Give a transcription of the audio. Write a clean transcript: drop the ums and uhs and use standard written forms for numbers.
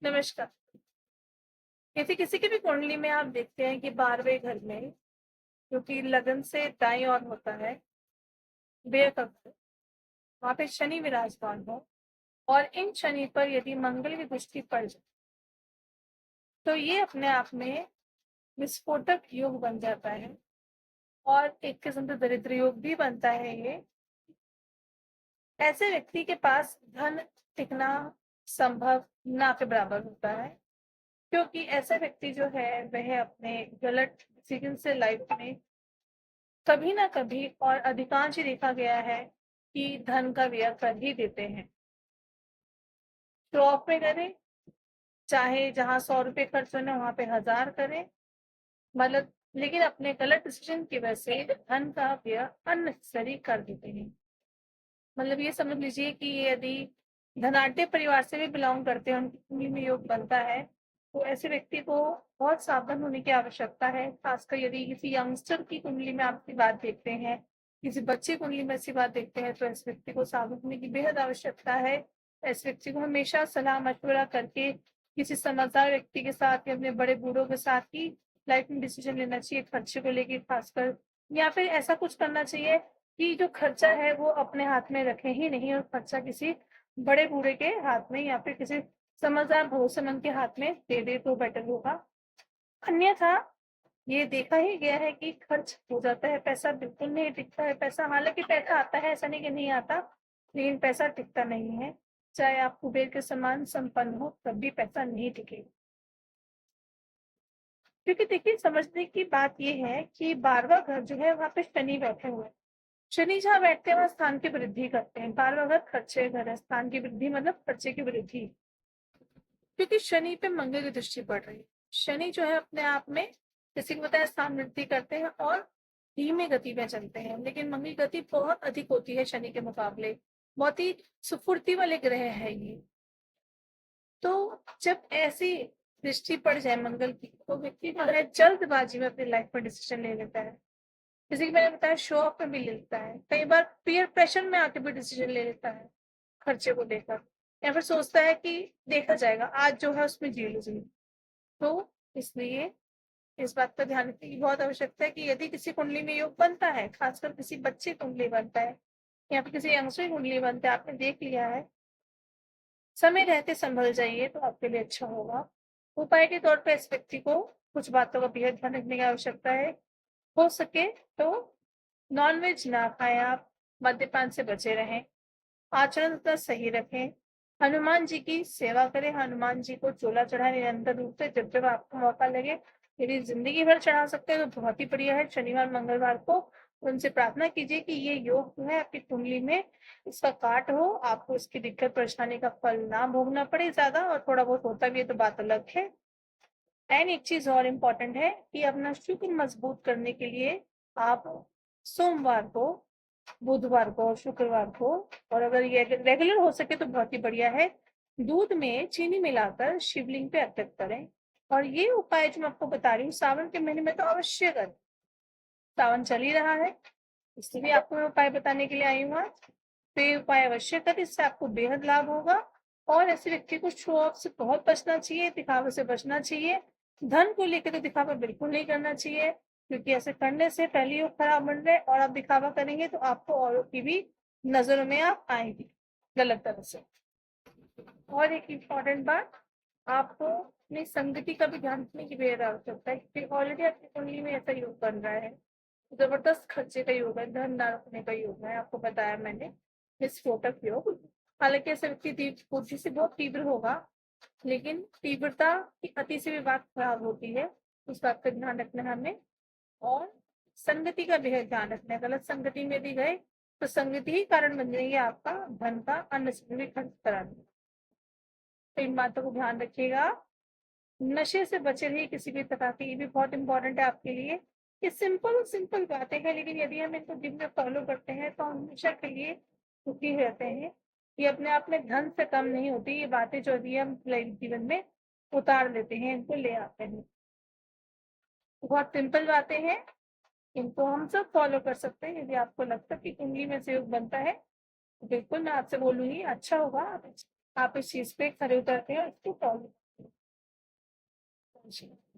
नमस्कार। किसी किसी की भी कुंडली में आप देखते हैं कि 12वें घर में, जो कि लगन से दाईं ओर होता है, व्यय कक्ष, वहाँ पे शनि विराजमान हो और इन शनि पर यदि मंगल की दृष्टि पड़ जाए, तो ये अपने आप में विस्फोटक योग बन जाता है और एक किस्म का दरिद्र योग भी बनता है ये। ऐसे व्यक्ति के पास धन टिकना संभव ना के बराबर होता है, क्योंकि ऐसा व्यक्ति जो है वह अपने गलत डिसीजन से लाइफ में कभी ना कभी और अधिकांश ही देखा गया है कि धन का व्यय कर ही देते हैं। शो ऑफ में करें, चाहे जहाँ 100 रुपए खर्च होने वहां पे 1000 करें, मतलब लेकिन अपने गलत डिसीजन की वजह से धन का व्यय अननेसेसरी कर देते हैं। मतलब ये समझ लीजिए कि ये यदि धनाढ्य परिवार से भी बिलोंग करते हैं, उनकी कुंडली में योग बनता है, तो ऐसे व्यक्ति को बहुत सावधान होने की आवश्यकता है। खासकर यदि किसी यंगस्टर की कुंडली में आप बात देखते हैं, किसी बच्चे कुंडली में ऐसी बात देखते हैं, तो इस व्यक्ति को सावधान होने की बेहद आवश्यकता है। इस व्यक्ति को हमेशा सलाह मशवरा करके किसी समझदार व्यक्ति के साथ या अपने बड़े बूढ़ों के साथ ही लाइफ में डिसीजन लेना चाहिए, खर्चे को लेके खासकर। या फिर ऐसा कुछ करना चाहिए कि जो खर्चा है वो अपने हाथ में रखे ही नहीं और खर्चा किसी बड़े बूढ़े के हाथ में या फिर किसी समझदार भरोसेमंद के हाथ में दे दे तो बेटर होगा। अन्यथा ये देखा ही गया है कि खर्च हो जाता है, पैसा बिल्कुल नहीं टिकता है। पैसा, हालांकि पैसा आता है, ऐसा नहीं कि नहीं आता, लेकिन पैसा टिकता नहीं है। चाहे आप कुबेर के समान संपन्न हो, तब भी पैसा नहीं टिकेगा। क्योंकि देखिए, समझने की बात यह है कि 12वां घर जो है वहां पे शनि बैठे हुए हैं। शनि जहाँ बैठते हैं वहां स्थान की वृद्धि करते हैं। 12वां घर खर्चे घर है, स्थान की वृद्धि मतलब खर्चे की वृद्धि, क्योंकि शनि पे मंगल की दृष्टि पड़ रही है। शनि जो है अपने आप में, जैसे कि बताया, स्थान वृद्धि करते हैं और धीमे गति में चलते हैं, लेकिन मंगल गति बहुत अधिक होती है शनि के मुकाबले। बहुत ही सुफुर्ती वाले ग्रह है ये। तो जब ऐसी दृष्टि पड़ जाए मंगल की, तो व्यक्ति जो है जल्दबाजी में अपनी लाइफ में डिसीजन ले लेता है। जैसे कि मैंने बताया, शो ऑफ में भी ले लेता है, कई बार पीयर प्रेशर में आके भी डिसीजन ले लेता है खर्चे को लेकर, या फिर सोचता है कि देखा जाएगा, आज जो है उसमें जी लो जिंदगी। तो इसलिए इस बात पर ध्यान रखने की बहुत आवश्यकता है कि यदि किसी कुंडली में योग बनता है, खासकर किसी बच्चे कुंडली बनता है या फिर किसी यंगस्टर कुंडली बनता है, आपने देख लिया है, समय रहते संभल जाइए तो आपके लिए अच्छा होगा। उपाय के तौर पर इस व्यक्ति को कुछ बातों का बेहद ध्यान रखने की आवश्यकता है। हो सके तो नॉनवेज ना खाएं आप, मद्यपान से बचे रहें, आचरण का सही रखें, हनुमान जी की सेवा करें, हनुमान जी को चोला चढ़ाएं निरंतर रूप से जब जब आपको मौका लगे। यदि जिंदगी भर चढ़ा सकते हैं तो बहुत ही बढ़िया है। शनिवार मंगलवार को उनसे प्रार्थना कीजिए कि ये योग जो है आपकी कुंडली में इसका काट हो, आपको इसकी दिक्कत परेशानी का फल ना भोगना पड़े ज्यादा, और थोड़ा बहुत होता भी है तो बात अलग है। एंड एक चीज और इम्पोर्टेंट है कि अपना शुक्र मजबूत करने के लिए आप सोमवार को, बुधवार को और शुक्रवार को, और अगर ये रेगुलर हो सके तो बहुत ही बढ़िया है, दूध में चीनी मिलाकर शिवलिंग पे अर्पित करें। और ये उपाय जो मैं आपको बता रही हूँ, सावन के महीने में तो अवश्य करें। सावन चल ही रहा है, इसलिए आपको मैं उपाय बताने के लिए आई हूँ आज। तो ये उपाय अवश्य करें, इससे आपको बेहद लाभ होगा। और ऐसे व्यक्ति को शो ऑफ से बहुत बचना चाहिए, दिखावे से बचना चाहिए। धन को लेकर तो दिखावा बिल्कुल नहीं करना चाहिए, क्योंकि ऐसे करने से पहले योग खराब बन रहे और आप दिखावा करेंगे तो आपको औरों की भी नजरों में आप आएंगे गलत तरह से। और एक इम्पॉर्टेंट बात, आपको अपनी संगति का भी ध्यान रखने की बेहद आवश्यकता है, क्योंकि ऑलरेडी आपकी कुंडली में ऐसा योग बन रहा है, जबरदस्त खर्चे का योग है, धन ना रखने का योग है, आपको बताया मैंने, विस्फोटक योग। हालांकि ऐसा व्यक्ति बुद्धि से बहुत तीव्र होगा, लेकिन तीव्रता की अति से भी बात खराब होती है, उस बात का ध्यान रखना है हमें। और संगति का बेहद ध्यान रखना है, गलत संगति में यदि गए तो संगति ही कारण बन जाएगी आपका धन का अननेसेसरी खर्च कराने। तो इन बातों को ध्यान रखिएगा। नशे से बचे रहिए किसी भी तरह के, ये भी बहुत इंपॉर्टेंट है आपके लिए। ये सिंपल सिंपल बातें हैं, लेकिन यदि हम इनको दिन में फॉलो करते हैं तो हम हमेशा के लिए सुखी रहते हैं। ये अपने आप में धन से कम नहीं होती, ये बातें जो भी हम जीवन में उतार लेते हैं, इनको ले आते हैं। बहुत सिंपल बातें हैं, इनको हम सब फॉलो कर सकते हैं। यदि आपको लगता है कि कुंडली में से योग बनता है, तो बिल्कुल मैं आपसे बोलूंगी अच्छा होगा आप इस चीज पे खरे उतरते हैं, इसको फॉलो। जी।